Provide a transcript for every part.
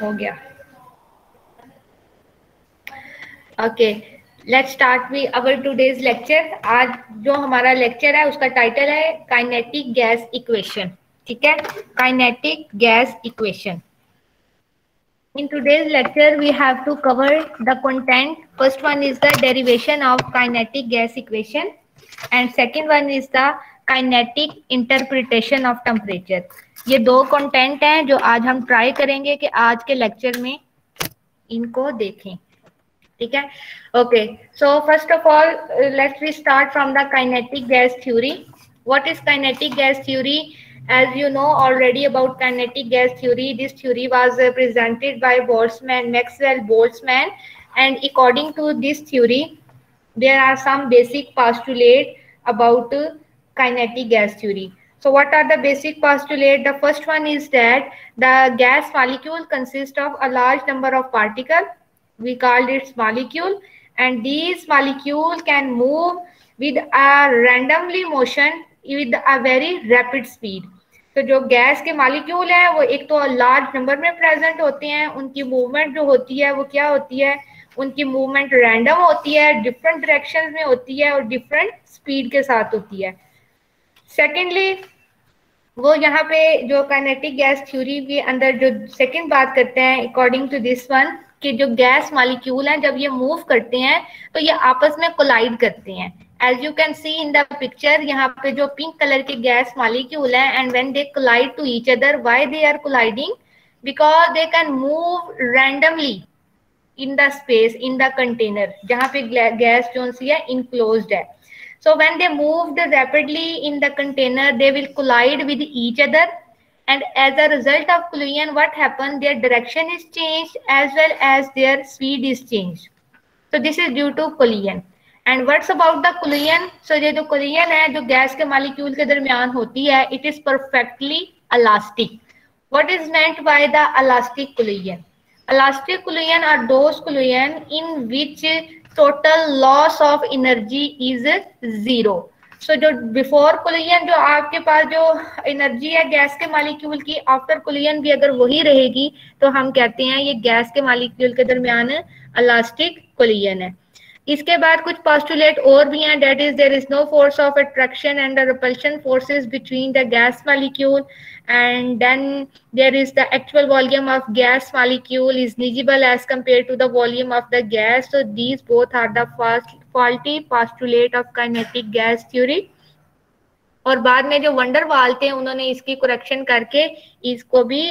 हो गया। Okay, let's start with our today's lecture. आज जो हमारा लेक्चर है उसका टाइटल है काइनेटिक गैस इक्वेशन। ठीक है, kinetic gas equation. In today's lecture, we have to cover the content. First one is the derivation of kinetic gas equation, and second one is the kinetic interpretation of temperature. ये दो content हैं जो आज हम try करेंगे कि आज के लेक्चर में इनको देखें। ठीक है, okay. So first of all let's we start from the kinetic gas theory. What is kinetic gas theory? As you know already about kinetic gas theory, this theory was presented by Boltzmann, Maxwell Boltzmann, and according to this theory, there are some basic postulates about kinetic gas theory. So what are the basic postulates? The first one is that the gas molecule consists of a large number of particles. We called it molecule, and these molecule can move with a randomly motion with a very rapid speed. तो जो gas के molecule हैं वो एक तो large number में present होते हैं, उनकी मूवमेंट जो होती है वो क्या होती है, उनकी मूवमेंट रैंडम होती है, डिफरेंट डायरेक्शंस में होती है और डिफरेंट स्पीड के साथ होती है। सेकेंडली, वो यहाँ पे जो काइनेटिक गैस थ्योरी के अंदर जो सेकंड बात करते हैं अकॉर्डिंग टू दिस वन, कि जो गैस मॉलिक्यूल हैं जब ये मूव करते हैं तो ये आपस में कोलाइड करते हैं। As you can see in the picture, यहाँ पे जो पिंक कलर के गैस मॉलिक्यूल है, and when they collide to each other, why they are colliding? Because they can move randomly in the space in the container जहाँ पे gas जो सी है enclosed है। So when they moved rapidly in the container, they will collide with each other, and as a result of collision, what happened? Their direction is changed as well as their speed is changed. So this is due to collision. And what's about the collision? So ये जो collision है जो gas के molecule के दरमियान होती है, it is perfectly elastic. What is meant by the elastic collision? Elastic collision are those collision in which total loss of energy is zero. So जो बिफोर कोलिजन जो आपके पास जो एनर्जी है गैस के मॉलिक्यूल की, आफ्टर कोलिजन भी अगर वही रहेगी तो हम कहते हैं ये गैस के मॉलिक्यूल के दरमियान इलास्टिक कोलिजन है। इसके बाद कुछ पोस्टुलेट और भी हैं, that is there is no force of attraction and the repulsion forces between the gas molecule, and then there is the actual volume of gas molecule is negligible as compared to the volume of the gas. So these both are the faulty postulate of kinetic gas theory. और बाद में जो van der Waals थे उन्होंने इसकी correction करके इसको भी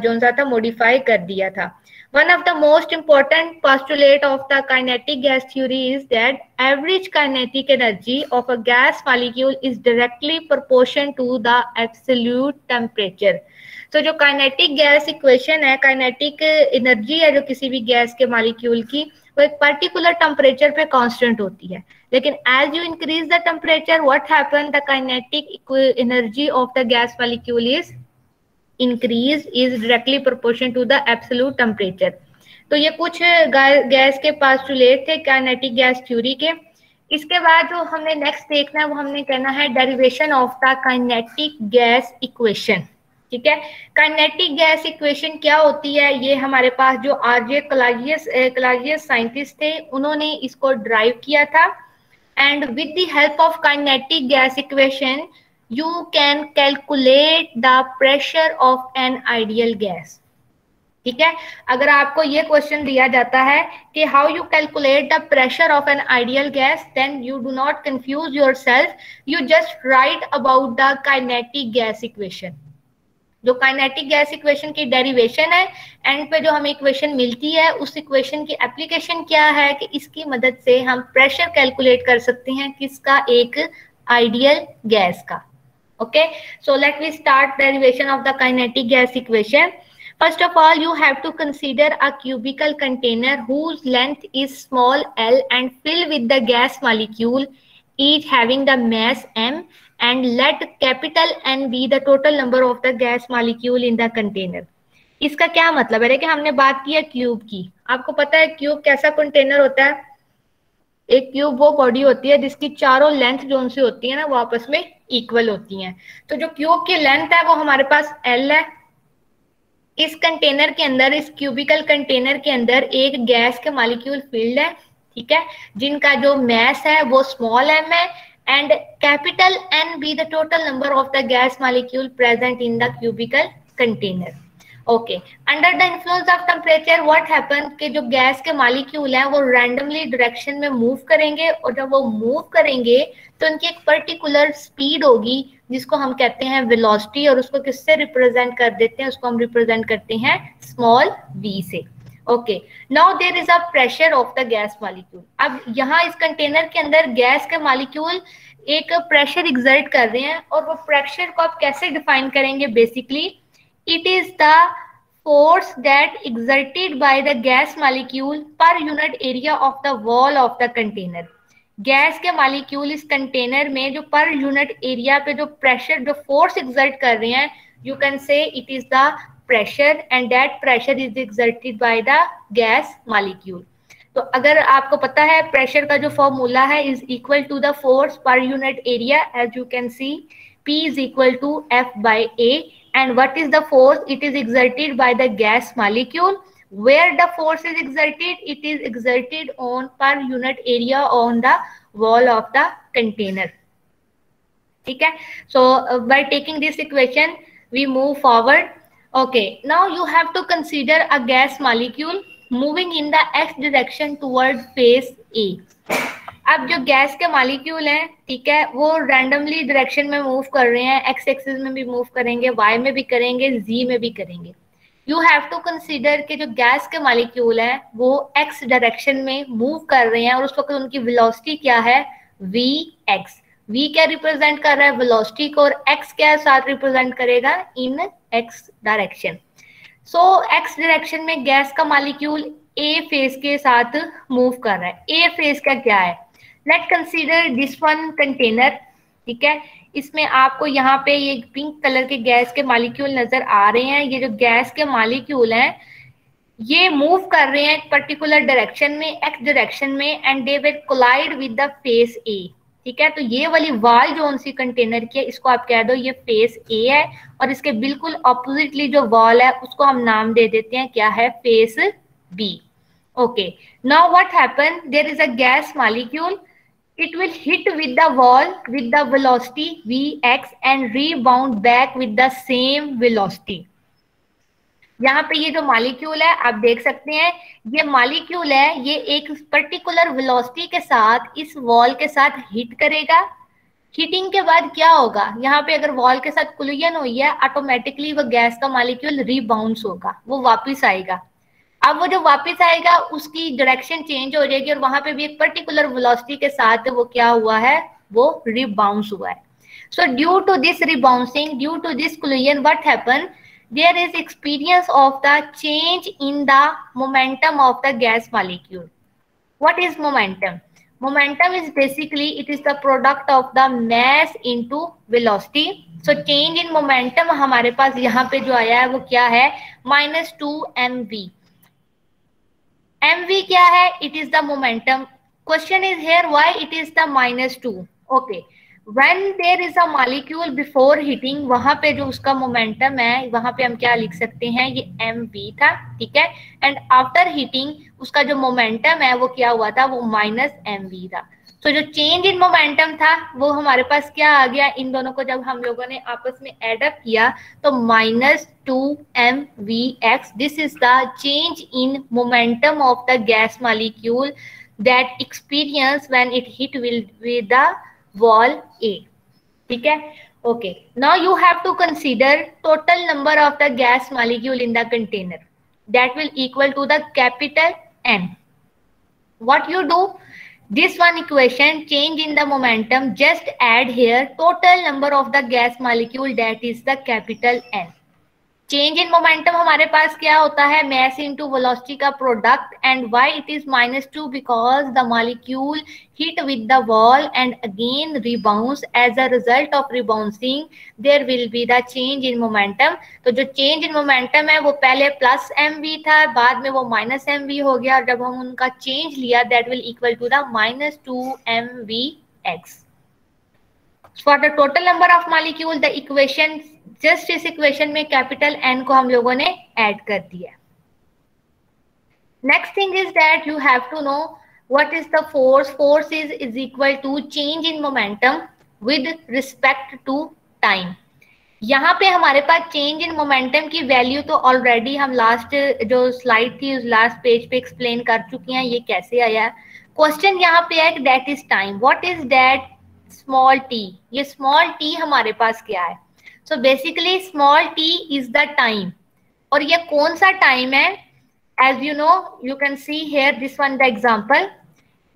जो था मॉडिफाई कर दिया था। One of the most important postulate of the kinetic gas theory is that average kinetic energy of a gas molecule is directly proportional to the absolute temperature. तो जो काइनेटिक गैस इक्वेशन है, kinetic energy है जो किसी भी gas के molecule की, वो एक पर्टिकुलर टेम्परेचर पे कांस्टेंट होती है, लेकिन as you increase the temperature what happen, the kinetic energy of the gas molecule is increase is directly proportional to the absolute temperature. तो ये कुछ गैस के पोस्टुलेट थे काइनेटिक गैस थ्योरी के। इसके बाद जो हमने नेक्स्ट देखना है वो हमने कहना है derivation of the kinetic gas equation. ठीक है, काइनेटिक गैस इक्वेशन क्या होती है, ये हमारे पास जो आरजे क्लाजियस साइंटिस्ट थे उन्होंने इसको ड्राइव किया था, and with the help of kinetic gas equation you can calculate the pressure of an ideal gas. ठीक है, अगर आपको ये क्वेश्चन दिया जाता है कि how you calculate the pressure of an ideal gas, then you do not confuse yourself, you just write about the kinetic gas equation. जो काइनेटिक गैस इक्वेशन की डेरिवेशन है, एंड पे जो हमें इक्वेशन मिलती है उस इक्वेशन की एप्लीकेशन क्या है कि इसकी मदद से हम प्रेशर कैलकुलेट कर सकते हैं किसका, एक आइडियल गैस का। Okay, so let me start derivation of the kinetic gas equation. First of all, you have to consider a cubical container whose length is small l and filled with the gas molecule, each having the mass m, and let capital N be the total number of the gas molecule in the container. इसका क्या मतलब है? देखिए हमने बात की है cube की, आपको पता है क्यूब कैसा कंटेनर होता है? एक क्यूब वो बॉडी होती है जिसकी चारों लेंथ जो सी होती है ना वो आपस में इक्वल होती हैं। तो जो क्यूब की लेंथ है वो हमारे पास एल है, इस कंटेनर के अंदर, इस क्यूबिकल कंटेनर के अंदर एक गैस के मॉलिक्यूल फील्ड है, ठीक है, जिनका जो मास है वो स्मॉल m है, and capital N be the total number of the gas molecule present in the cubical container. Okay, under the influence of temperature what happen कि जो गैस के मॉलिक्यूल हैं वो रैंडमली डायरेक्शन में move करेंगे, और जब वो मूव करेंगे तो उनकी एक पर्टिकुलर स्पीड होगी जिसको हम कहते हैं वेलोसिटी, और उसको किससे रिप्रेजेंट कर देते हैं, उसको हम रिप्रेजेंट करते हैं स्मॉल v से। Okay, now there is a pressure of the gas molecule. अब यहाँ इस कंटेनर के अंदर गैस के मॉलिक्यूल एक प्रेशर एक्सर्ट कर रहे हैं, और वो प्रेशर को आप कैसे डिफाइन करेंगे, basically it is the force that exerted by the gas molecule per unit area of the wall of the container। Gas के मॉलिक्यूल इस कंटेनर में जो पर यूनिट एरिया पे जो प्रेशर, जो फोर्स एक्सर्ट कर रहे हैं, यू कैन से it is the pressure, and that pressure is exerted by the gas molecule. तो अगर आपको पता है प्रेशर का जो फॉर्मूला है is equal to the force per unit area, as you can see P is equal to F by A, and what is the force? It is exerted by the gas molecule. Where the force is exerted? It is exerted on per unit area on the wall of the container. ठीक है, so by taking this equation we move forward. Okay, now you have to consider a gas molecule moving in the x direction toward phase A. अब जो gas के molecule हैं, ठीक है, वो randomly direction में मूव कर रहे हैं, एक्स एक्सिस में भी मूव करेंगे, वाई में भी करेंगे, जी में भी करेंगे। यू हैव टू कंसीडर कि जो गैस के मॉलिक्यूल हैं वो एक्स डायरेक्शन में मूव कर रहे हैं, और उस वक्त उनकी वेलोसिटी क्या है, वी एक्स। वी क्या रिप्रेजेंट कर रहा है, वेलोसिटी को, और एक्स क्या साथ रिप्रेजेंट करेगा, इन एक्स डायरेक्शन। सो एक्स डायरेक्शन में गैस का मॉलिक्यूल ए फेज के साथ मूव कर रहा है। ए फेज का क्या है, late consider this one container, ठीक है, इसमें आपको यहाँ पे ये पिंक कलर के गैस के मॉलिक्यूल नजर आ रहे हैं। ये जो गैस के मॉलिक्यूल हैं ये मूव कर रहे हैं एक पर्टिकुलर डायरेक्शन में, एक्स डायरेक्शन में, and they will collide with the face A, ठीक है। तो ये वाली वाल जो उनसी कंटेनर की है, इसको आप कह दो ये फेस ए है, और इसके बिल्कुल ऑपोजिटली जो वॉल है उसको हम नाम दे देते हैं, क्या है, face B. Okay, now what happen, there is a gas molecule, it will hit with the wall with the velocity vx and rebound back with the same velocity। यहाँ पे ये जो मॉलिक्यूल है आप देख सकते हैं, ये मॉलिक्यूल है, ये एक पर्टिकुलर वेलोसिटी के साथ इस वॉल के साथ हिट करेगा। हिटिंग के बाद क्या होगा, यहाँ पे अगर वॉल के साथ कोलिजन हुई है, ऑटोमेटिकली वो गैस का मॉलिक्यूल रीबाउंस होगा, वो वापिस आएगा। अब वो जो वापस आएगा उसकी डायरेक्शन चेंज हो जाएगी, और वहां पे भी एक पर्टिकुलर वेलोसिटी के साथ वो क्या हुआ है, वो रिबाउंस हुआ है। So due to this rebouncing, due to this collision, what happen, there is experience of the change in the momentum of the gas molecule. What is momentum? Momentum is basically it is the product of the mass into velocity. So change in momentum हमारे पास यहाँ पे जो आया है वो क्या है, -2mv। mv क्या है, it is the momentum. Question is here why it is the -2। Okay, when there is a molecule before hitting, वहां पे जो उसका मोमेंटम है वहां पे हम क्या लिख सकते हैं, ये mv था, ठीक है, एंड आफ्टर हिटिंग उसका जो मोमेंटम है वो क्या हुआ था, वो -mv था। तो जो चेंज इन मोमेंटम था वो हमारे पास क्या आ गया, इन दोनों को जब हम लोगों ने आपस में एड अप किया तो -2mvx, this is the change in momentum of the gas molecule that experience when it hit with the wall A, ठीक है। Okay, now you have to consider total number of the gas molecule in the container, that will equal to the capital N। What you do, this one equation, change in the momentum, just add here total number of the gas molecule, that is the capital N। Change in momentum हमारे पास क्या होता है, mass into velocity का product, and why it is -2, because the molecule hit with the wall and again rebounds, as a result of rebouncing there will be the change in momentum। तो जो change in momentum है वो पहले +mv था, बाद में वो -mv हो गया, और जब हम उनका चेंज लिया that will equal to the -2mvx। For the total number of molecule, the equation, just इस इक्वेशन में कैपिटल N को हम लोगों ने ऐड कर दिया है। Next thing is that you have to know what is the force. Force is equal to change in momentum with respect to time. यहाँ पे हमारे पास चेंज इन मोमेंटम की वैल्यू तो ऑलरेडी हम लास्ट जो स्लाइड थी उस लास्ट पेज पे एक्सप्लेन कर चुके हैं ये कैसे आया. क्वेश्चन यहाँ पे है that is time. What is that small t. ये स्मॉल टी हमारे पास क्या है. So basically small t is the time. और ये कौन सा टाइम है. As you know you can see here this one the example.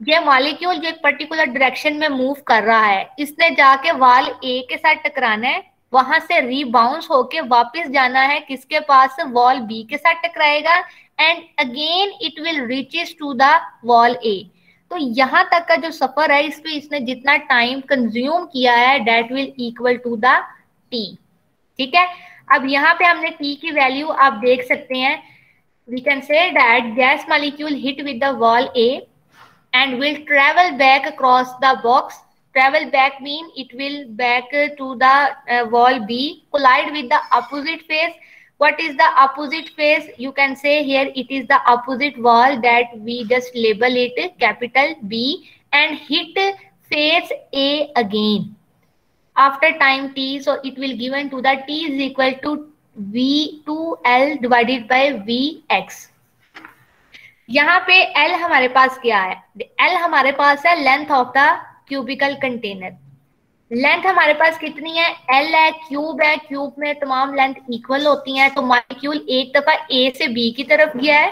ये मॉलिक्यूल जो एक पर्टिकुलर डायरेक्शन में मूव कर रहा है इसने जाके वॉल ए के साथ टकराना है, वहां से रीबाउंस होके वापस जाना है किसके पास, वॉल बी के साथ टकराएगा and again it will reaches to the wall A. तो यहाँ तक का जो सफर है इस पे इसने जितना टाइम कंज्यूम किया है that will equal to the t. ठीक है. अब यहाँ पे हमने टी की वैल्यू आप देख सकते हैं. We can say that gas molecule hit with the wall a and will travel back across the box. Travel back mean it will back to the wall B, collide with the opposite face. What is the opposite face? You can say here it is the opposite wall that we just label it capital B and hit face A again after time t. So it will given to the t is equal to V2L divided by Vx. यहाँ पे L हमारे पास क्या है. L हमारे पास है length of the cubical container. Length हमारे पास कितनी है, L है, क्यूब है, क्यूब में तमाम लेंथ इक्वल होती हैं. तो मॉलिक्यूल एक दफा A से B की तरफ गया है,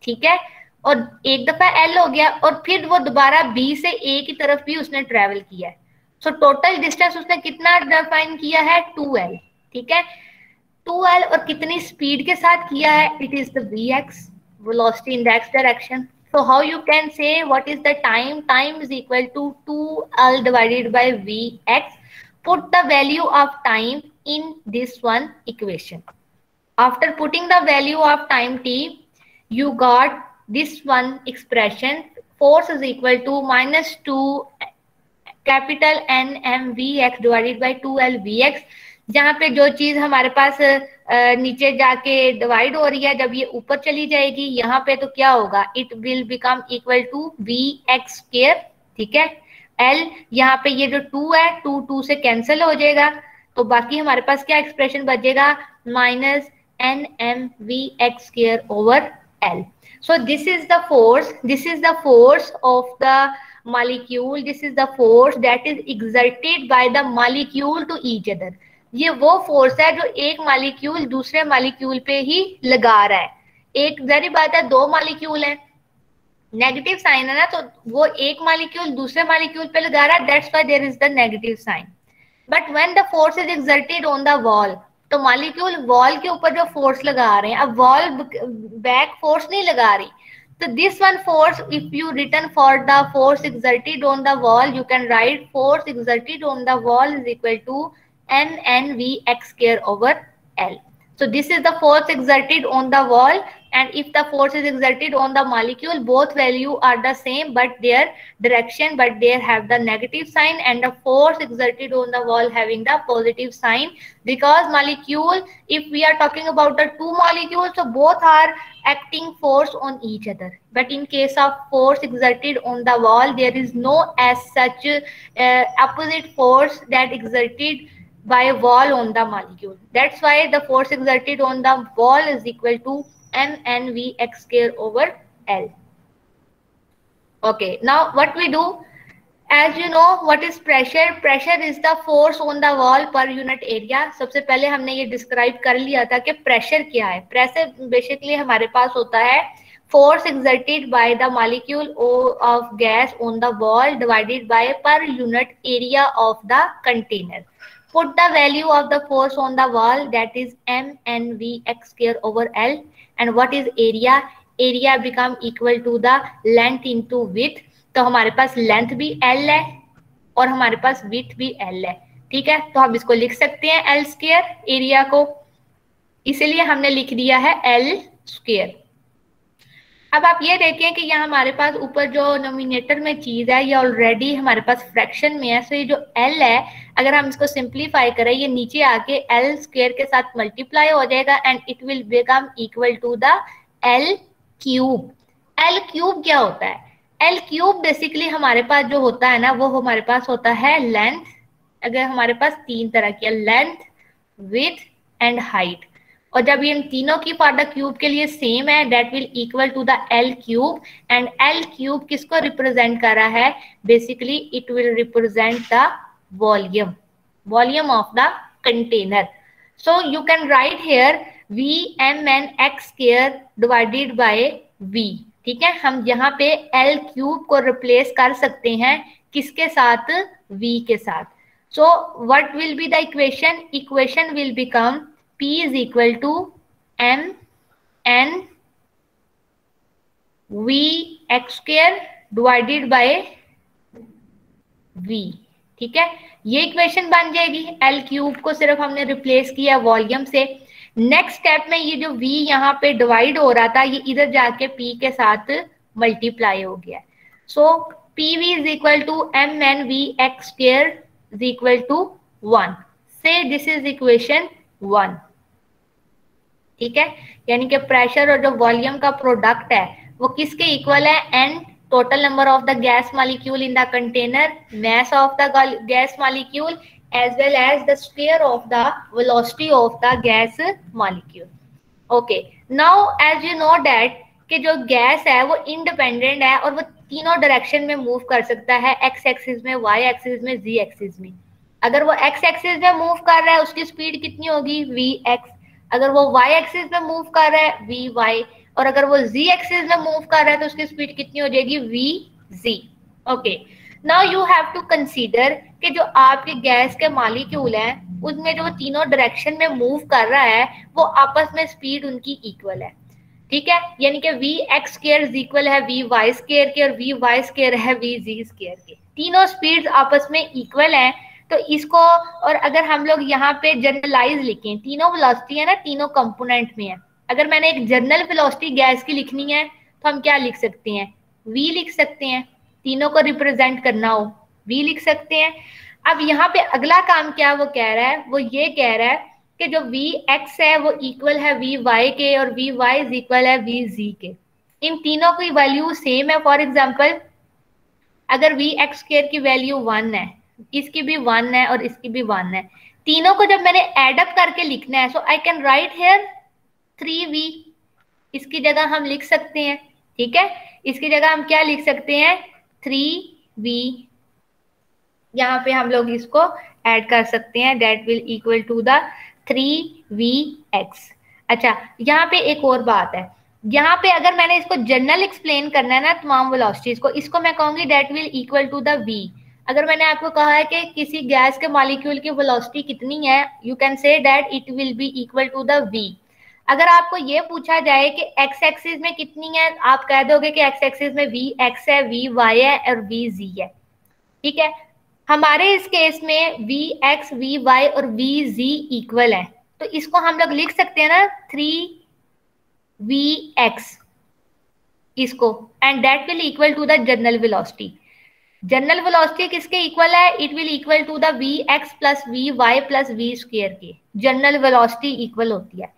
ठीक है, और एक दफा L हो गया और फिर वो दोबारा B से A की तरफ भी उसने ट्रेवल किया है. सो टोटल डिस्टेंस उसने कितना डिफाइन किया है, 2L. ठीक है, 2L और कितनी स्पीड के साथ किया है, it is the Vx, velocity in x direction. So how you can say what is the time? Time is equal to 2L divided by Vx. Put the value of time in this one equation. After putting the value of time t, you got this one expression. Force is equal to minus 2 capital N m Vx divided by 2L Vx. जहाँ पे जो चीज हमारे पास नीचे जाके divide हो रही है जब ये ऊपर चली जाएगी यहाँ पे तो क्या होगा, it will become equal to Vx square. ठीक है, L यहाँ पे ये जो 2 है 2 से कैंसिल हो जाएगा तो बाकी हमारे पास क्या एक्सप्रेशन बचेगा, minus NM Vx square over L. So this is the force of the molecule. This is the force that is exerted by the molecule to each other. ये वो फोर्स है जो एक मॉलिक्यूल दूसरे मॉलिक्यूल पे ही लगा रहा है. एक जरी बात है, दो मॉलिक्यूल है, नेगेटिव साइन है ना, तो वो एक मॉलिक्यूल दूसरे मॉलिक्यूल पे लगा रहा है, that's why there is the negative sign. But when the force is exerted on the wall, तो मॉलिक्यूल वॉल के ऊपर जो फोर्स लगा रहे हैं, अब वॉल बैक फोर्स नहीं लगा रही. तो this one force, if you return for the force exerted on the wall, you can write force exerted on the wall is equal to NNVx square over L. So this is the force exerted on the wall, and if the force is exerted on the molecule, both value are the same but their direction, but they have the negative sign, and the force exerted on the wall having the positive sign. Because molecule, if we are talking about the two molecules, so both are acting force on each other. But in case of force exerted on the wall, there is no as such opposite force that exerted by wall on the molecule. That's why the force exerted on the wall is equal to MNVx square over L. Okay, now what we do, as you know, what is pressure? Pressure is the force on the wall per unit area. सबसे पहले हमने ये describe कर लिया था कि pressure क्या है. प्रेशर बेसिकली हमारे पास होता है force exerted by the molecule of gas on the wall divided by per unit area of the container. Put the value of the force on the wall, that is MNVx square over L. And what is area? Area become equal to the length into width. तो हमारे पास length भी L है और हमारे पास width भी L है. ठीक है, तो हम इसको लिख सकते हैं L स्क्वायर एरिया को, इसलिए हमने लिख दिया है L स्क्वायर. अब आप ये देखें कि यहाँ हमारे पास ऊपर जो नोमिनेटर में चीज है ये ऑलरेडी हमारे पास फ्रैक्शन में है, सो ये जो एल है अगर हम इसको सिंप्लीफाई करें ये नीचे आके एल स्क्वायर के साथ मल्टीप्लाई हो जाएगा and it will become equal to the L cube. L cube क्या होता है? एल क्यूब बेसिकली हमारे पास जो होता है ना वो हमारे पास होता है लेंथ। अगर हमारे पास तीन तरह की लेंथ, विड्थ एंड हाइट, और जब ये इन तीनों की पार्ट क्यूब के लिए सेम है that will equal to the L cube. And L cube किसको रिप्रेजेंट कर रहा है? Basically it will represent the volume, volume of the container. So you can write here V M N X square divided by V. ठीक है, हम यहाँ पे L cube को रिप्लेस कर सकते हैं किसके साथ? v के साथ। So what will be the equation? Equation will become p is equal to m n v x square divided by v। ठीक है, ये इक्वेशन बन जाएगी। एल क्यूब को सिर्फ हमने रिप्लेस किया वॉल्यूम से। नेक्स्ट स्टेप में ये जो v यहाँ पे डिवाइड हो रहा था ये इधर जाके p के साथ मल्टीप्लाई हो गया। सो pv is equal to mn v x square is equal to 1। से दिस इज इक्वेशन 1। ठीक है, यानी कि प्रेशर और जो वॉल्यूम का प्रोडक्ट है वो किसके इक्वल है? N total number of the gas molecule in the container, mass of the gas molecule as well as the square of the velocity of the gas molecule। okay, now as you know that कि जो gas है वो independent है और वो तीनों direction में move कर सकता है, एक्स एक्सिस में, वाई एक्सिस में, जी एक्सिस में। अगर वो एक्स एक्सिस में मूव कर रहा है उसकी स्पीड कितनी होगी? V X. अगर वो y एक्सिस में मूव कर रहा है वी वाई, और अगर वो z एक्सिस में मूव कर रहा है तो उसकी स्पीड कितनी हो जाएगी? V Z. Okay, now you have to consider कि जो आपके गैस के मॉलिक्यूल हैं उसमें जो वो तीनों डायरेक्शन में मूव कर रहा है वो आपस में स्पीड उनकी इक्वल है। ठीक है, यानी कि V X square is equal है वी वाई स्क्वायर के और वी वाई स्क्वायर है वी जी स्क्वायर के। तीनों स्पीड्स आपस में इक्वल हैं। तो इसको, और अगर हम लोग यहाँ पे जनरलाइज लिखें, तीनों वेलोसिटी है ना, तीनों कंपोनेंट में है। अगर मैंने एक जनरल वेलोसिटी गैस की लिखनी है तो हम क्या लिख सकते हैं? v लिख सकते हैं। तीनों को रिप्रेजेंट करना हो v लिख सकते हैं। अब यहाँ पे अगला काम क्या वो कह रहा है? वो ये कह रहा है कि जो वी एक्स है वो इक्वल है वी वाई के और वी वाई इज इक्वल है वी जी के। इन तीनों की वैल्यू सेम है। फॉर एग्जाम्पल अगर वी एक्स स्क्वायर की वैल्यू 1 है, इसकी भी 1 है और इसकी भी 1 है, तीनों को जब मैंने एड अप करके लिखना है so I can write here 3v। इसकी जगह हम लिख सकते हैं, ठीक है, इसकी जगह हम क्या लिख सकते हैं? 3v। यहाँ पे हम लोग इसको ऐड कर सकते हैं, that will equal to the 3vx। अच्छा, यहाँ पे एक और बात है, यहाँ पे अगर मैंने इसको जनरल एक्सप्लेन करना है ना तमाम वेलोसिटीज को, इसको मैं कहूंगी that will equal to the v। अगर मैंने आपको कहा है कि किसी गैस के मॉलिक्यूल की वेलोसिटी कितनी है, you can say that it will be equal to the v। अगर आपको ये पूछा जाए कि एक्स एक्सिस में कितनी है, आप कह दोगे कि एक्स एक्सिस में वी एक्स है, वी वाई है और वी जी है। ठीक है, हमारे इस केस में वी एक्स, वी वाई और वी जी इक्वल है, तो इसको हम लोग लिख सकते हैं ना 3vx इसको, and that will equal to the general velocity. General velocity किसके इक्वल है? It will equal to the V X plus V Y plus V square के। जनरल वेलोसिटी इक्वल होती है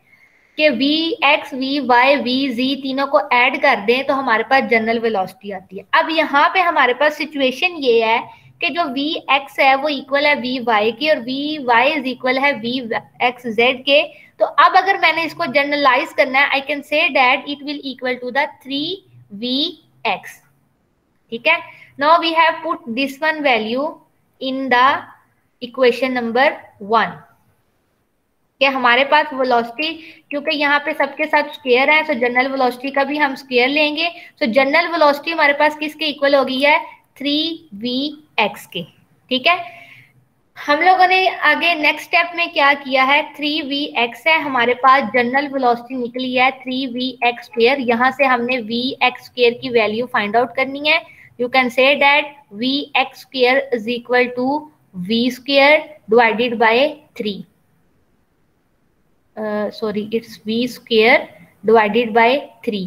कि V X, V Y, V Z तीनों को add कर दें तो हमारे पास जनरल वेलोसिटी आती है। अब यहाँ पे हमारे पास सिचुएशन ये है कि जो वी एक्स है वो इक्वल है वी वाई की और वी वाई इज इक्वल है वी एक्स जेड के। तो अब अगर मैंने इसको जनरलाइज करना है, I can say that it will equal to the 3vx। ठीक है, now we have put this one value in the equation number 1 कि हमारे पास वेलोसिटी, क्योंकि यहाँ पे सबके साथ स्क्वायर है, सो जनरल वेलोसिटी का भी हम स्क्वायर लेंगे। सो जनरल वेलोसिटी हमारे पास किसके इक्वल हो गई है? 3vx के। ठीक है, हम लोगों ने आगे नेक्स्ट स्टेप में क्या किया है? 3vx है, हमारे पास जनरल वेलोसिटी निकली है 3vx स्क्वायर। यहाँ से हमने vx स्क्वायर की वैल्यू फाइंड आउट करनी है। You can say that vx square is equal to v square divided by 3। sorry, it's v square divided by 3।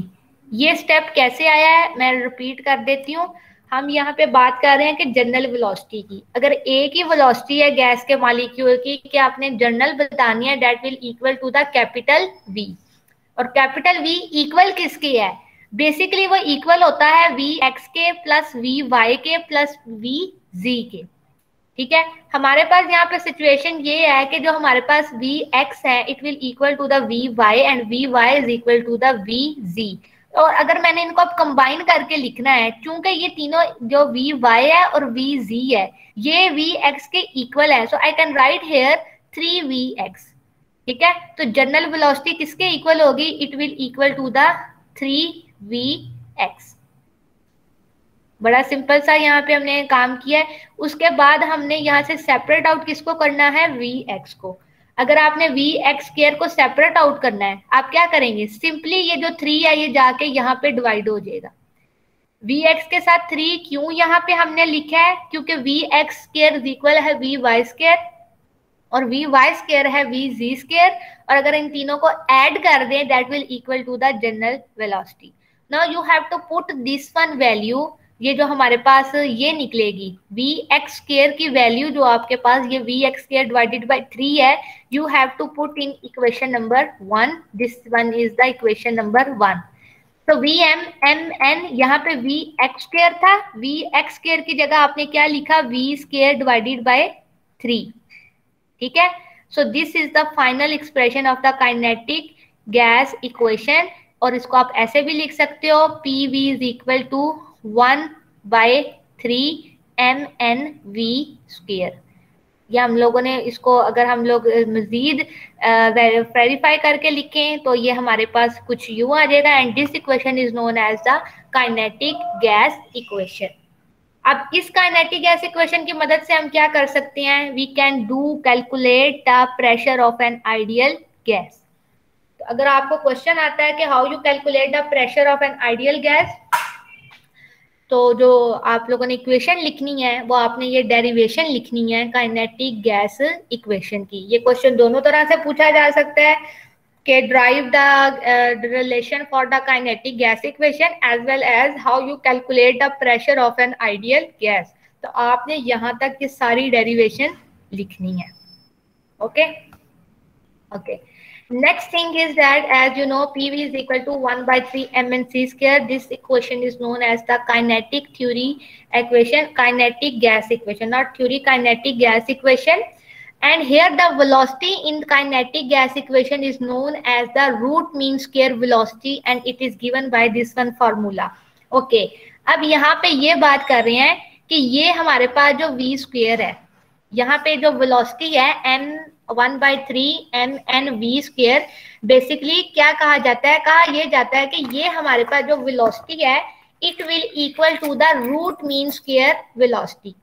ये स्टेप कैसे आया है मैं रिपीट कर देती हूँ। हम यहाँ पे बात कर रहे हैं कि जनरल वेलोसिटी की। अगर एक ही वेलोसिटी है गैस के मॉलिक्यूल की, कि आपने जनरल बतानी है, that will equal to the capital V. और कैपिटल वी इक्वल किसकी है? बेसिकली वो इक्वल होता है वी एक्स के प्लस वी वाई के प्लस वी जी के। ठीक है, हमारे पास यहाँ पे सिचुएशन ये है कि जो हमारे पास वी एक्स है it will equal to the V Y and V Y is equal to the V Z. और अगर मैंने इनको अब कंबाइन करके लिखना है, चूंकि ये तीनों जो वी वाई है और वी जी है ये वी एक्स के इक्वल है, so I can write here 3vx। ठीक है, तो जनरल वेलोसिटी किसके इक्वल होगी? It will equal to the 3vx। बड़ा सिंपल सा यहाँ पे हमने काम किया है। उसके बाद हमने यहाँ से सेपरेट आउट किसको करना है? वी एक्स को। अगर आपने वी एक्स स्क्वायर को सेपरेट आउट करना है, आप क्या करेंगे? सिंपली ये जो 3 है ये जाके यहाँ पे डिवाइड हो जाएगा। वी एक्स के साथ 3 क्यों यहाँ पे हमने लिखा है? क्योंकि वी एक्स स्क्वायर इक्वल है वी वाई स्क्वायर और वी वाई स्क्वायर है वी जी स्क्वायर, और अगर इन तीनों को ऐड कर दें that will equal to the general velocity. Now you have to put this one value, ये जो हमारे पास ये निकलेगी वी एक्स स्क्वायर की वैल्यू, जो आपके पास ये V X square divided by 3 है, you have to put in equation number 1। This one is the equation number 1। तो वी एम एम एन, यहाँ पे वी एक्स स्क्वायर था, वी एक्स स्क्वायर की जगह आपने क्या लिखा? V square divided by 3। ठीक है, so this is the final expression of the kinetic gas equation. और इसको आप ऐसे भी लिख सकते हो, P V is equal to 1/3 mnv²। या हम लोगों ने इसको अगर हम लोग मजीद वेरीफाई करके लिखें तो ये हमारे पास कुछ यूं आ जाएगा, and this equation is known as the kinetic gas equation. अब इस काइनेटिक गैस इक्वेशन की मदद से हम क्या कर सकते हैं? We can do calculate the pressure of an ideal gas. तो अगर आपको क्वेश्चन आता है कि how you calculate the pressure of an ideal gas, तो जो आप लोगों ने इक्वेशन लिखनी है वो आपने ये डेरिवेशन लिखनी है काइनेटिक गैस इक्वेशन की। ये क्वेश्चन दोनों तरह से पूछा जा सकता है कि derive the relation for the kinetic gas equation as well as how you calculate the pressure of an ideal gas. तो आपने यहाँ तक की सारी डेरिवेशन लिखनी है। Okay okay, next thing is that, as you know, PV is equal to 1/3 mnc². This equation is known as the kinetic theory equation, kinetic gas equation, not theory, kinetic gas equation. And here the velocity in kinetic gas equation is known as the root mean square velocity, and it is given by this one formula. Okay, अब यहाँ पे ये बात कर रहे हैं कि ये हमारे पास जो v² है, यहाँ पे जो वेलोसिटी है m 1/3 mnv², बेसिकली क्या कहा जाता है? कहा यह जाता है कि ये हमारे पास जो वेलोसिटी है it will equal to the root mean square velocity.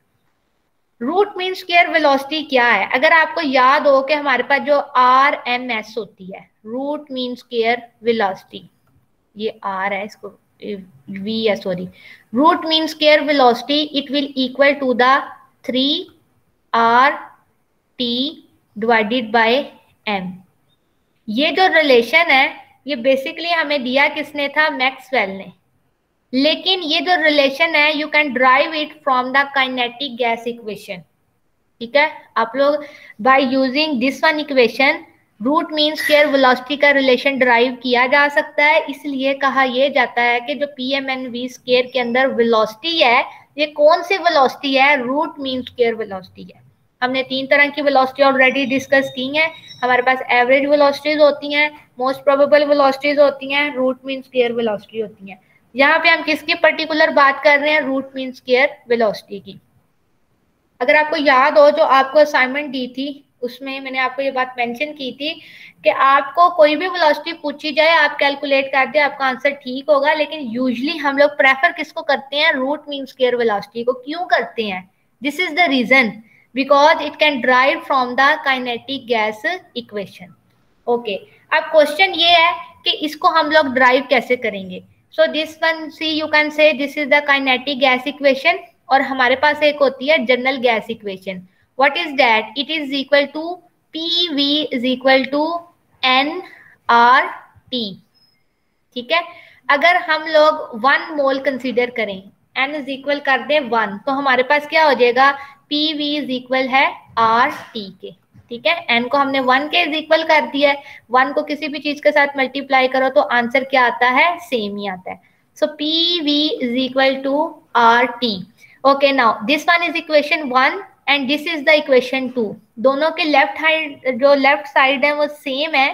Root mean square velocity क्या है? अगर आपको याद हो कि हमारे पास जो RMS होती है, रूट मीन स्क्वायर वेलोसिटी, ये R है, इसको V है, sorry, root mean square velocity it will equal to the 3RT divided by m। ये जो रिलेशन है ये बेसिकली हमें दिया किसने था? मैक्सवेल ने। लेकिन ये जो रिलेशन है you can derive it from the kinetic gas equation. ठीक है, आप लोग by using this one equation root mean square velocity का रिलेशन ड्राइव किया जा सकता है। इसलिए कहा यह जाता है कि जो pmnv² के अंदर वेलोसिटी है ये कौन सी वेलोसिटी है? रूट मीन स्क्वायर वेलोसिटी है। हमने 3 तरह की वेलोसिटी ऑलरेडी डिस्कस की हैं। हमारे पास एवरेज वेलोसिटीज होती हैं, मोस्ट प्रोबेबल वेलोसिटीज होती हैं, रूट मीन स्क्वायर वेलोसिटी होती हैं। यहाँ पे हम किसकी पर्टिकुलर बात कर रहे हैं? रूट मीन स्क्वायर वेलोसिटी की। अगर आपको याद हो जो आपको असाइनमेंट दी थी उसमें मैंने आपको ये बात मेंशन की थी कि आपको कोई भी वेलोसिटी पूछी जाए आप कैलकुलेट कर दे, आपका आंसर ठीक होगा। लेकिन यूजुअली हम लोग प्रेफर किसको करते हैं? रूट मीन स्क्वायर वेलोसिटी को। क्यों करते हैं? This is the reason, because it can derive from the kinetic gas equation. Okay, अब क्वेश्चन ये है कि इसको हम लोग ड्राइव कैसे करेंगे? So this one, see, you can say this is the kinetic gas equation, और हमारे पास एक होती है general gas equation. What is that? It is equal to PV is equal to nRT। ठीक है, अगर हम लोग 1 मोल कंसीडर करें, n इज इक्वल कर दें 1, तो हमारे पास क्या हो जाएगा, पी वी इज इक्वल है आर टी के। ठीक है, n को हमने 1 के इज इक्वल कर दिया है, 1 को किसी भी चीज के साथ मल्टीप्लाई करो तो आंसर क्या आता है, सेम ही आता है। So P V is equal to R T. Okay, now this one is equation 1 and this is the equation 2। दोनों के लेफ्ट हैंड जो लेफ्ट साइड है वो सेम है,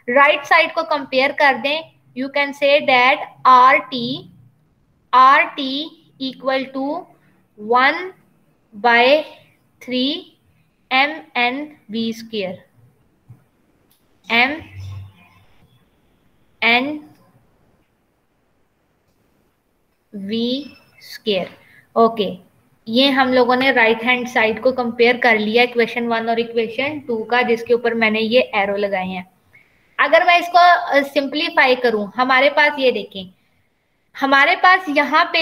राइट साइड को कंपेयर कर दें, you can say that RT equal to 1 by 3 MNV square, MNV square। Okay, ये हम लोगों ने राइट हैंड साइड को कंपेयर कर लिया इक्वेशन 1 और इक्वेशन 2 का, जिसके ऊपर मैंने ये एरो लगाए हैं। अगर मैं इसको सिंप्लीफाई करूं, हमारे पास ये देखें, हमारे पास यहाँ पे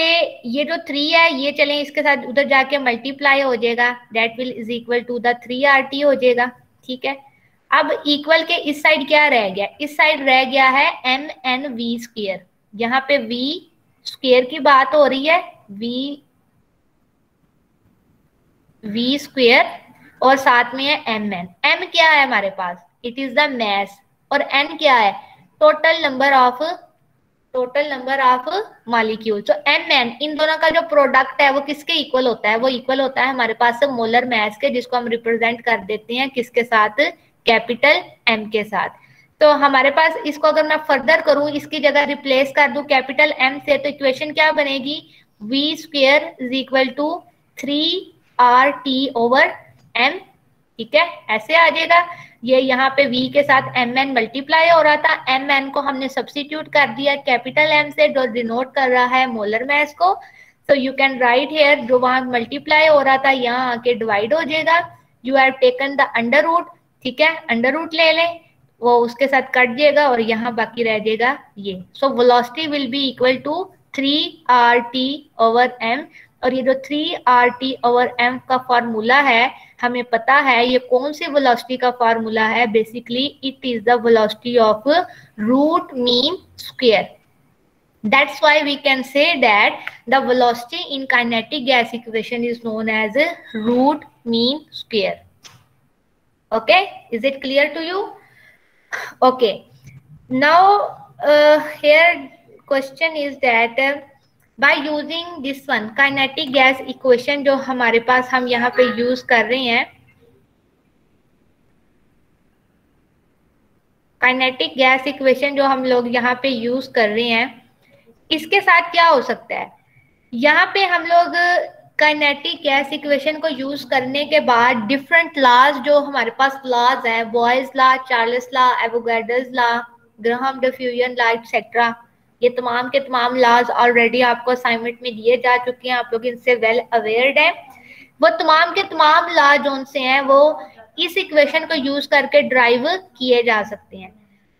ये जो 3 है ये चलें इसके साथ उधर जाके मल्टीप्लाई हो जाएगा, that will is equal to the 3RT हो जाएगा। ठीक है, अब इक्वल के इस साइड क्या रह गया, इस साइड रह गया है MNV स्क्वायर। यहाँ पे V स्क्वायर की बात हो रही है, V स्क्वायर, और साथ में है MN। M क्या है हमारे पास, इट इज द मास, और N क्या है, टोटल नंबर ऑफ मॉलिक्यूल। तो MN, इन दोनों का जो प्रोडक्ट है वो किसके इक्वल होता है, वो इक्वल होता है हमारे पास मोलर मास के, जिसको हम रिप्रेजेंट कर देते हैं किसके साथ, कैपिटल M के साथ। तो हमारे पास इसको अगर मैं फर्दर करूं, इसकी जगह रिप्लेस कर दूं कैपिटल M से, तो इक्वेशन क्या बनेगी, V square is equal to 3RT over M। ठीक है, ऐसे आ जाएगा। ये यहाँ पे V के साथ MN मल्टीप्लाई हो रहा था, MN को हमने सब्स्टिट्यूट कर दिया कैपिटल M से, जो डिनोट कर रहा है मोलर मास को। सो यू कैन राइट हियर, जो वहां मल्टीप्लाई हो रहा था यहाँ आके डिवाइड हो जाएगा। You have taken the under root, ठीक है, अंडर रूट ले लें, वो उसके साथ कट जाएगा और यहाँ बाकी रह जाएगा ये। So velocity will be equal to 3RT over M। और ये जो 3RT ओवर M का फॉर्मूला है, हमें पता है ये कौन सी वेलोसिटी का फॉर्मूला है, basically it is the velocity of root mean square. That's why we can say that the velocity in kinetic gas equation is known as root mean square. Okay, is it clear to you? Okay, now here question is that by using this one kinetic gas equation, जो हमारे पास हम यहाँ पे use कर रहे हैं, kinetic gas equation जो हम लोग यहाँ पे यूज कर रहे हैं, इसके साथ क्या हो सकता है, यहाँ पे हम लोग काइनेटिक गैस इक्वेशन को यूज करने के बाद डिफरेंट लॉज, जो हमारे पास लॉज है, boys law, Charles law, Avogadro's law, Graham diffusion law etcetera, ये तमाम के तमाम लॉज ऑलरेडी आपको असाइनमेंट में दिए जा चुके हैं, आप लोग इनसे वेल अवेयर्ड हैं। वो तमाम के तमाम लॉ जो से हैं वो इस इक्वेशन को यूज करके ड्राइव किए जा सकते हैं।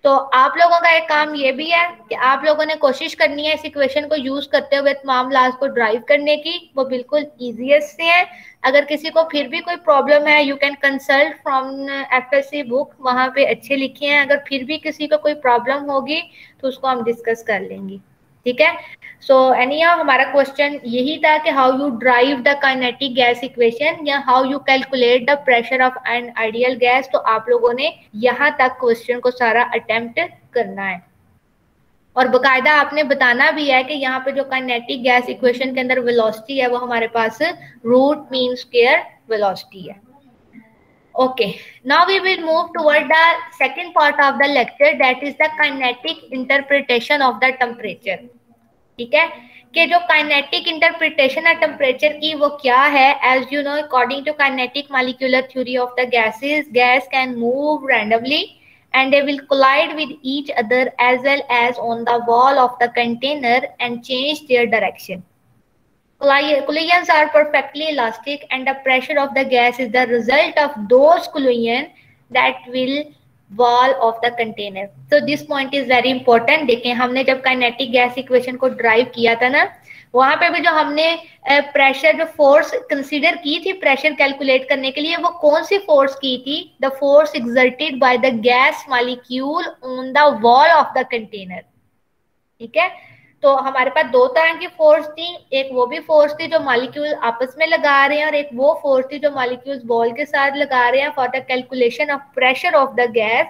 तो आप लोगों का एक काम ये भी है कि आप लोगों ने कोशिश करनी है इस इक्वेशन को यूज करते हुए तमाम लॉज को ड्राइव करने की, वो बिल्कुल इजीएस्ट से है। अगर किसी को फिर भी कोई प्रॉब्लम है, you can consult from FSC book, वहां पे अच्छे लिखे हैं। अगर फिर भी किसी को कोई प्रॉब्लम होगी तो उसको हम डिस्कस कर लेंगे, ठीक है। सो एनीहाउ हमारा क्वेश्चन यही था कि how you drive the kinetic gas equation या how you calculate the pressure of an ideal gas. तो आप लोगों ने यहाँ तक क्वेश्चन को सारा अटेम्प्ट करना है और बकायदा आपने बताना भी है कि यहाँ पे जो काइनेटिक गैस इक्वेशन के अंदर वेलोसिटी है वो हमारे पास रूट मीन स्क्वायर वेलोसिटी है। Okay, now we will move toward the second part of the lecture, that is the kinetic interpretation of the temperature. ठीक है, कि जो काइनेटिक इंटरप्रिटेशन है टेम्परेचर की वो क्या है। As you know, according to kinetic molecular theory of the gases, gas can move randomly and they will collide with each other as well as on the wall of the container and change their direction. Collisions are perfectly elastic and the pressure of the gas is the result of those collisions that will wall of the container. So this point is very important. देखें, हमने जब kinetic gas equation को drive किया था ना, वहां पे भी जो हमने प्रेशर जो फोर्स कंसीडर की थी प्रेशर कैलकुलेट करने के लिए, वो कौन सी फोर्स की थी, the force exerted by the gas molecule on the wall of the container. ठीक है। तो हमारे पास दो तरह की फोर्स थी, एक वो भी फोर्स थी जो मॉलिक्यूल आपस में लगा रहे हैं, और एक वो फोर्स थी जो मॉलिक्यूल्स बॉल के साथ लगा रहे हैं for the calculation of pressure of the gas.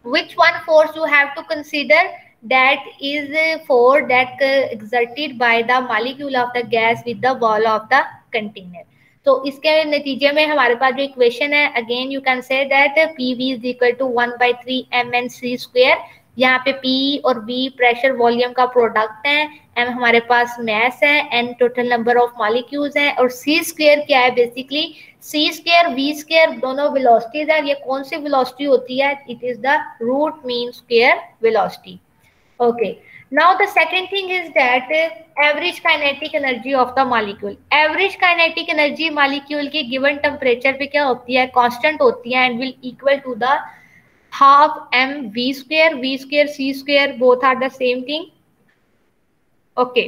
Which one force you have to consider? That is a force that exerted by the molecule of the gas with the wall of the container. तो इसके नतीजे में हमारे पास जो equation है, again you can say that P V is equal to 1/3 mnc square. यहाँ पे P और V प्रेशर वॉल्यूम का प्रोडक्ट है, M हमारे पास मैस है, N total number of molecules है, और C स्क्वायर क्या है? Basically C square V square दोनों वेलोसिटीज है. ये कौन सी वेलोसिटी होती है? It is the root mean square velocity. Okay, now the second thing is that average kinetic energy of the molecule. Average kinetic energy molecule की given temperature पे क्या होती है? कांस्टेंट होती है, and will equal to the half mv square c square, both are the same thing. Okay,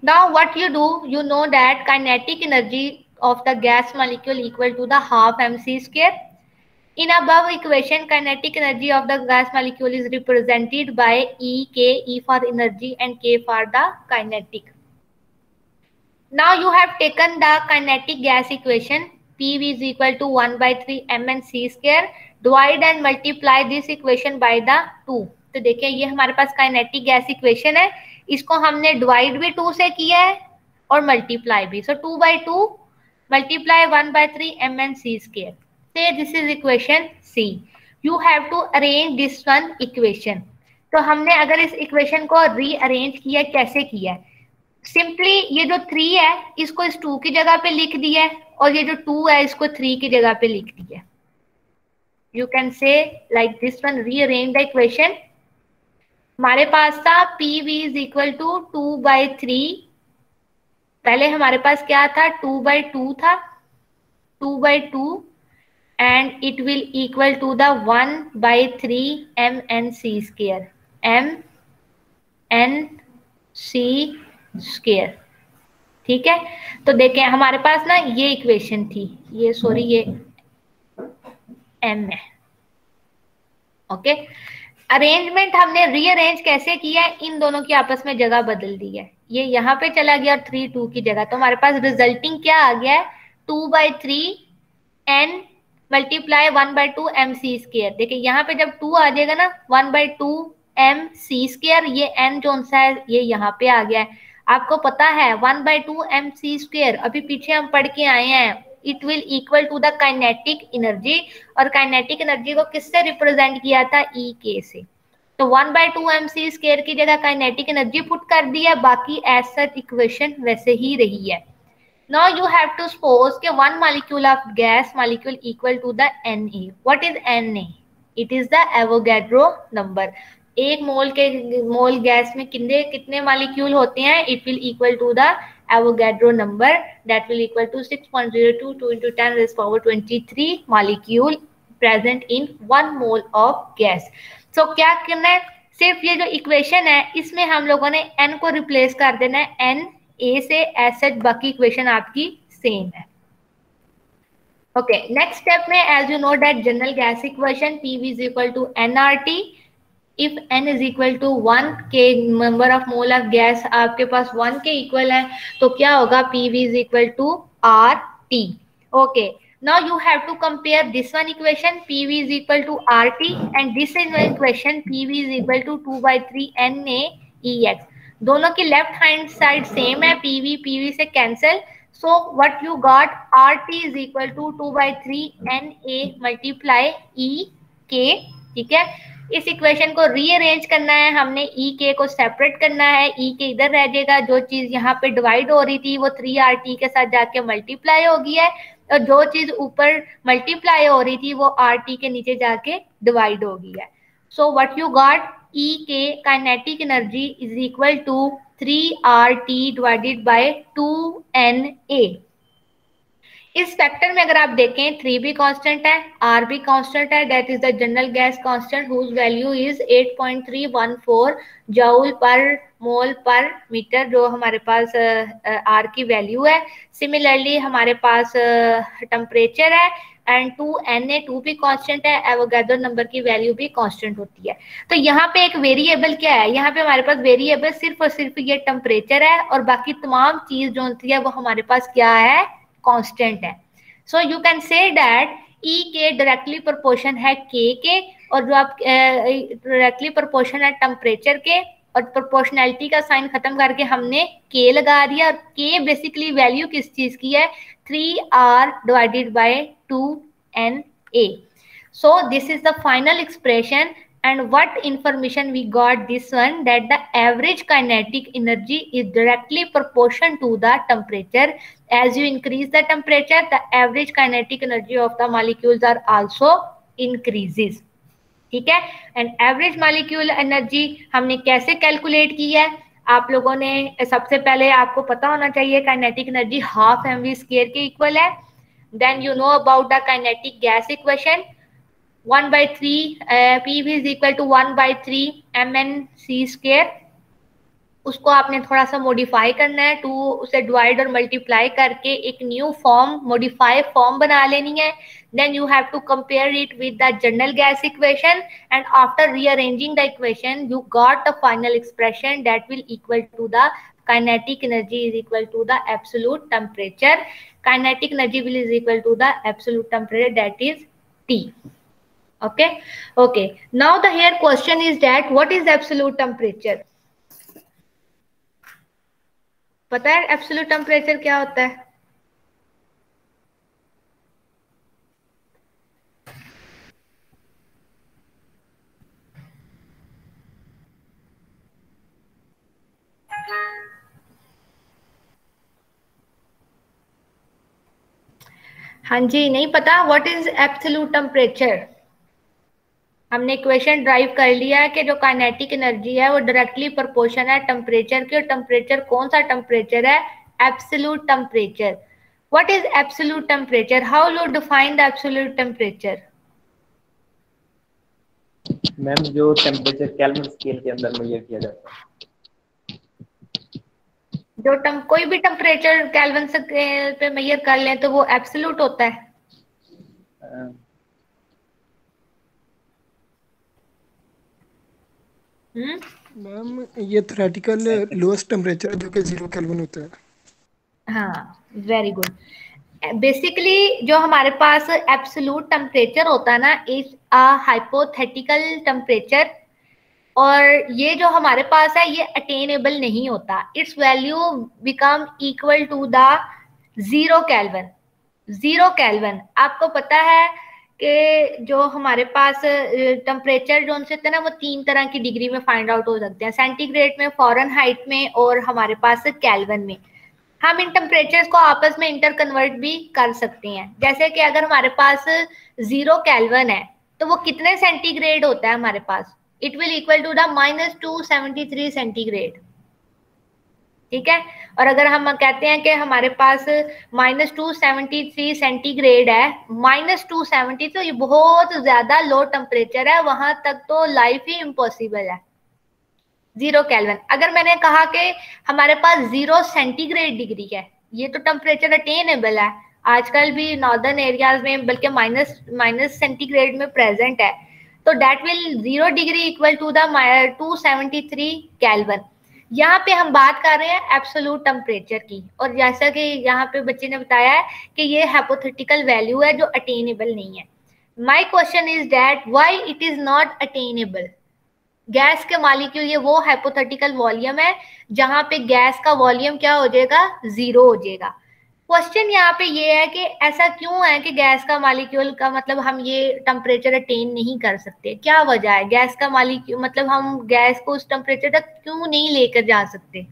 now what you do, you know that kinetic energy of the gas molecule equal to the half mc square. In above equation, kinetic energy of the gas molecule is represented by E, K, E for energy and K for the kinetic. Now you have taken the kinetic gas equation, PV is equal to 1/3 mn c square. Divide and multiply this equation by the 2. तो देखिए ये हमारे पास kinetic gas equation है, इसको हमने divide भी 2 से किया है और मल्टीप्लाई भी. सो 2/2 multiply 1/3 mn c square. Say this is equation C. You have to arrange this one equation. तो हमने अगर इस इक्वेशन को रीअरेंज किया, कैसे किया है? सिंपली ये जो 3 है इसको इस 2 की जगह पे लिख दिया है, और ये जो 2 है इसको 3 की जगह पे लिख दिया है. यू कैन से like this one, rearrange the equation. हमारे पास था PV इज इक्वल टू 2/3. पहले हमारे पास क्या था? 2/2 था, 2/2, and it will equal to the 1/3 mnc square, mnc square. ठीक है, तो देखें हमारे पास ना ये इक्वेशन थी, ये सॉरी ये m है. ओके, अरेंजमेंट हमने रीअरेंज कैसे किया है? इन दोनों की आपस में जगह बदल दी है, ये यहाँ पे चला गया और 3 2 की जगह. तो हमारे पास रिजल्टिंग क्या आ गया है? 2/3 n मल्टीप्लाई 1/2 mc स्क्वायर. देखिए यहाँ पे जब 2 आ जाएगा ना, 1/2 mc स्क्वायर, ये n जो सा है ये यहाँ पे आ गया है. आपको पता है 1/2 mc स्क्वायर, अभी पीछे हम पढ़ के आए हैं, it will equal to the kinetic energy. और काइनेटिक एनर्जी को किससे रिप्रेजेंट किया था? ई के से. तो 1/2 mc स्क्वायर की जगह काइनेटिक एनर्जी पुट कर दी है, बाकी एज सच इक्वेशन वैसे ही रही है. Now you have to suppose कि one molecule of gas molecule equal to the Na. What is Na? It is the Avogadro number. एक मोल गैस में कितने मॉलिक्यूल होते हैं? It will equal to the Avogadro number, that will equal to 6.022 into 10 raised power 23 molecule present in 1 mole of gas. So क्या करना है? सिर्फ ये जो इक्वेशन है इसमें हम लोगों ने n को रिप्लेस कर देना है n A से, एज सच बाकी इक्वेशन आपकी सेम है. ओके, नेक्स्ट स्टेप में as you know that general gas equation PV is equal to nRT. If n is equal to 1 के number of mole of gas आपके पास 1 के इक्वल है, तो क्या होगा? PV is equal to RT. Okay, now you have to compare this one equation, PV is equal to RT, and this is one equation, PV is equal to 2/3 NaEx. दोनों की left hand side same है, PV से cancel. So what you got? RT is equal to 2/3 Na multiply EK. ठीक है, इस equation को rearrange करना है हमने, EK को सेपरेट करना है, EK इधर रह जाएगा, जो चीज यहाँ पे डिवाइड हो रही थी वो 3RT के साथ जाके मल्टीप्लाई हो गई है, और जो चीज ऊपर मल्टीप्लाई हो रही थी वो RT के नीचे जाके डिवाइड हो गई है. सो what you got? EK kinetic energy is equal to 3RT divided by 2Na. इस फैक्टर में अगर आप देखें 3 भी कांस्टेंट है, R भी कांस्टेंट है, that is the general gas constant whose value is 8.314 joule per mole per meter, जो हमारे पास R की वैल्यू है. सिमिलरली हमारे पास टेम्परेचर है एंड 2Na2 भी कांस्टेंट है, एवोगैड्रो नंबर की वैल्यू भी कांस्टेंट होती है। तो यहाँ पे एक वेरिएबल क्या है, यहाँ पे हमारे पास वेरिएबल सिर्फ और सिर्फ ये टेम्परेचर है और बाकी तमाम चीज जो होती है वो हमारे पास क्या है, कांस्टेंट है। So you can say that E के डायरेक्टली प्रोपोर्शन है के और जो आप डायरेक्टली प्रोपोर्शन है टेम्परेचर के, और प्रोपोर्शनैलिटी का साइन खत्म करके हमने के लगा दिया। और के बेसिकली वैल्यू किस चीज की है, 3R divided by 2Na। So this is the final expression and what information we got this one, that the average kinetic energy is directly proportional to the temperature. As you increase the temperature, the average kinetic energy of the molecules are also increases. ठीक है, and average molecule energy हमने कैसे calculate की है, आप लोगों ने सबसे पहले आपको पता होना चाहिए kinetic energy half mv square के इक्वल है। Then you know about the kinetic gas equation 1/3 PV is equal to 1/3 MnC square. उसको आपने थोड़ा सा मॉडिफाई करना है, टू उसे डिवाइड और मल्टीप्लाई करके एक न्यू फॉर्म, मॉडिफाइड फॉर्म बना लेनी है। Then you have to compare it with the general gas equation and after rearranging the equation you got the final expression that will equal to the kinetic energy is equal to the absolute temperature. Kinetic energy will is equal to the absolute temperature, that is T. Okay, now the here question is that what is absolute temperature? पता है absolute temperature क्या होता है? हाँ जी, नहीं पता what is absolute temperature? हमने equation drive कर लिया है कि जो काइनेटिक एनर्जी है वो डायरेक्टली प्रोपोर्शन है टेम्परेचर की, और टेम्परेचर कौन सा टेम्परेचर है, absolute temperature. What is absolute temperature? How you define the absolute temperature? Ma'am जो टेम्परेचर केल्विन स्केल के अंदर मेजर किया जाता है, जो कोई भी टेम्परेचर केल्विन स्केल पे मेजर कर लें तो वो एब्सोल्यूट होता है। मैम ये थ्योरेटिकल लोएस्ट टेम्परेचर जो कि 0 केल्विन होता है। हाँ, वेरी गुड। बेसिकली जो हमारे पास एब्सोल्यूट टेम्परेचर होता है ना, इज अ हाइपोथेटिकल टेम्परेचर, और ये जो हमारे पास है ये अटेनेबल नहीं होता। Its value become equal to the 0 kelvin. 0 kelvin आपको पता है कि जो हमारे पास टेम्परेचर जो होते हैं ना वो 3 तरह की डिग्री में फाइंड आउट हो सकते हैं, सेंटीग्रेड में, फॉरेनहाइट में और हमारे पास केल्विन में। हम इन टेम्परेचर्स को आपस में इंटर कन्वर्ट भी कर सकते हैं। जैसे कि अगर हमारे पास 0 केल्विन है तो वो कितने सेंटीग्रेड होता है हमारे पास, it will equal to the -273 centigrade. ठीक है, और अगर हम कहते हैं कि हमारे पास -273 सेंटीग्रेड है, -270 तो ये बहुत ज्यादा लो टेम्परेचर है, वहां तक तो लाइफ ही इम्पॉसिबल है। 0 केल्विन। अगर मैंने कहा कि हमारे पास 0 सेंटीग्रेड डिग्री है, ये तो टेम्परेचर अटेनेबल है, आजकल भी नॉर्दर्न एरियाज में बल्कि माइनस सेंटीग्रेड में प्रेजेंट है, तो that will 0 degree equal to the 273 kelvin. यहाँ पे हम बात कर रहे हैं एब्सोल्यूट टेम्परेचर की, और जैसा कि यहाँ पे बच्चे ने बताया है कि ये हाइपोथेटिकल वैल्यू है जो अटेनेबल नहीं है। My question is that why it is not attainable? Gas के मॉलिक्यूल, ये वो हाइपोथेटिकल वॉल्यूम है जहां पे गैस का वॉल्यूम क्या हो जाएगा, 0 हो जाएगा। क्वेश्चन यहाँ पे ये है कि ऐसा क्यों है कि गैस का मॉलिक्यूल का मतलब हम ये टेम्परेचर अटेन नहीं कर सकते, क्या वजह है? गैस का मॉलिक्यूल मतलब हम गैस को उस टेम्परेचर तक क्यों नहीं लेकर जा सकते?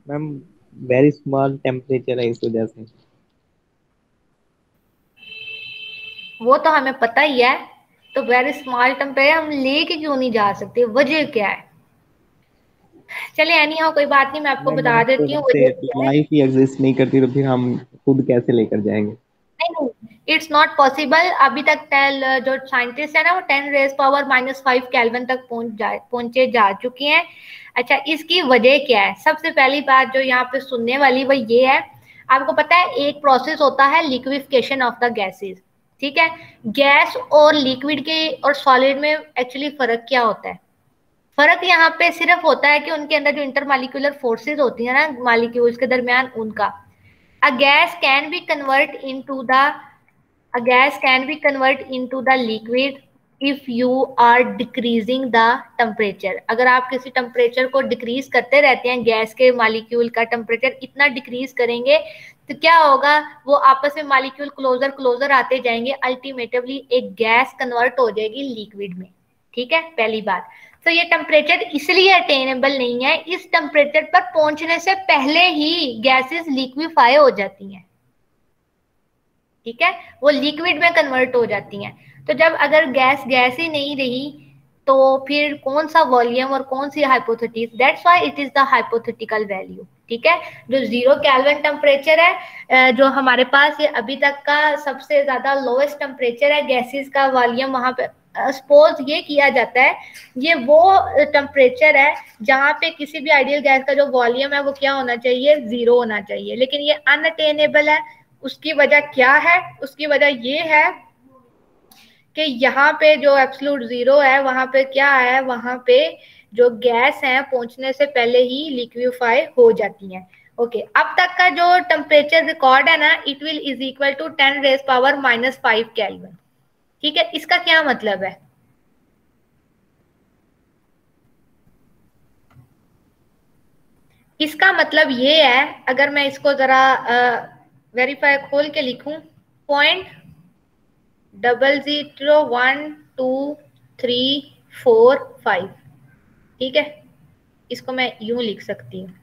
मैम वेरी स्मॉल टेम्परेचर है इस वजह से। वो तो हमें पता ही है, तो वेरी स्मॉल टेम्परेचर हम लेके क्यों नहीं जा सकते, वजह क्या है? चलिए एनी हाउ कोई बात नहीं, मैं आपको बता देती हूँ लाइफ ही एग्जिस्ट नहीं करती तो फिर हम खुद कैसे लेकर जाएंगे? नहीं, इट्स नॉट पॉसिबल। अभी तक जो साइंटिस्ट है ना वो 10⁻⁻⁵ केल्विन तक पहुंचे जा चुके हैं। अच्छा, इसकी वजह क्या है? सबसे पहली बात जो यहाँ पे सुनने वाली वो ये है, आपको पता है एक प्रोसेस होता है लिक्विफिकेशन ऑफ द गैसेस, ठीक है। गैस और लिक्विड के और सॉलिड में एक्चुअली फर्क क्या होता है? फर्क यहाँ पे सिर्फ होता है कि उनके अंदर जो इंटरमॉलिक्यूलर फोर्सेस होती है ना मॉलिक्यूल्स के दरमियान, उनका a gas can be convert into the a gas can be convert into the liquid if you are decreasing the temperature। अगर आप किसी टेम्परेचर को डिक्रीज करते रहते हैं, गैस के मॉलिक्यूल का टेम्परेचर इतना डिक्रीज करेंगे तो क्या होगा, वो आपस में मॉलिक्यूल क्लोजर क्लोजर आते जाएंगे, अल्टीमेटली एक गैस कन्वर्ट हो जाएगी लिक्विड में, ठीक है, पहली बात। तो ये टेम्परेचर इसलिए अटेनेबल नहीं है, इस टेम्परेचर पर पहुंचने से पहले ही गैसेस लिक्विफाई हो जाती हैं, ठीक है, वो लिक्विड में कन्वर्ट हो जाती हैं। तो जब अगर गैस गैस ही नहीं रही तो फिर कौन सा वॉल्यूम और कौन सी hypothesis, that's why it is the hypothetical value, ठीक है। जो 0 केल्विन टेम्परेचर है जो हमारे पास, ये अभी तक का सबसे ज्यादा लोएस्ट टेम्परेचर है गैसेस का वॉल्यूम, वहां पे सपोज ये किया जाता है ये वो टेम्परेचर है जहां पे किसी भी आइडियल गैस का जो वॉल्यूम है वो क्या होना चाहिए, 0 होना चाहिए, लेकिन ये अनअटेनेबल है। उसकी वजह क्या है? उसकी वजह ये है कि यहाँ पे जो एब्सोल्यूट 0 है वहां पे क्या है, वहां पे जो गैस है पहुंचने से पहले ही लिक्विफाई हो जाती हैं। ओके, अब तक का जो टेम्परेचर रिकॉर्ड है ना, it will is equal to 10⁻⁻⁵ kelvin, ठीक है। इसका क्या मतलब है? इसका मतलब ये है, अगर मैं इसको जरा वेरीफाई खोल के लिखूं, 0.001235, ठीक है, इसको मैं यूं लिख सकती हूँ।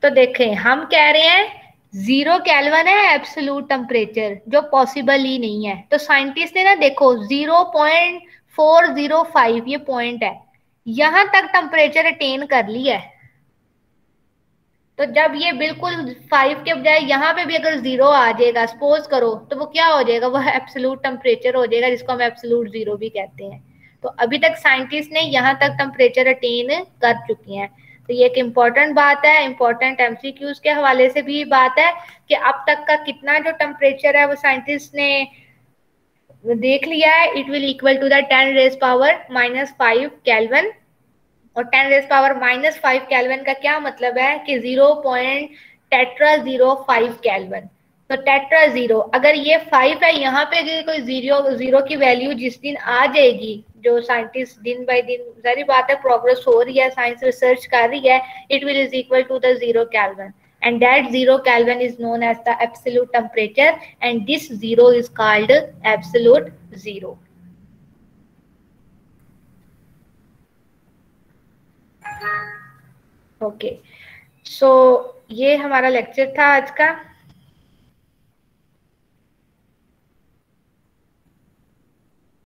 तो देखें, हम कह रहे हैं 0 केल्विन है एब्सोल्यूट टेम्परेचर, जो पॉसिबल ही नहीं है। तो साइंटिस्ट ने ना देखो 0.405 ये पॉइंट है, यहां तक टेम्परेचर अटेन कर लिया है। तो जब ये बिल्कुल 5 के बजाय यहाँ पे भी अगर 0 आ जाएगा सपोज करो, तो वो क्या हो जाएगा, वो एब्सोल्यूट टेम्परेचर हो जाएगा, जिसको हम एब्सोल्यूट 0 भी कहते हैं। तो अभी तक साइंटिस्ट ने यहाँ तक टेम्परेचर अटेन कर चुके हैं। तो ये एक इम्पॉर्टेंट बात है, इम्पॉर्टेंट एमसीक्यूज के हवाले से भी बात है कि अब तक का कितना जो टेम्परेचर है वो साइंटिस्ट ने देख लिया है। It will equal to the 10⁻⁻⁵ kelvin. और 10⁻⁻⁵ केल्विन का क्या मतलब है कि 0.टेट्रा05 केल्विन। तो टेट्रा 0, अगर ये 5 है, यहाँ पे कोई 0 की वैल्यू जिस दिन आ जाएगी, जो साइंटिस्ट दिन बाय दिन, सारी बात है, प्रोग्रेस हो रही है, साइंस रिसर्च कर रही है, it will is equal to the 0 kelvin, and that 0 Kelvin is known as the absolute temperature, and this 0 is called absolute 0. Okay, सो ये हमारा लेक्चर था आज का।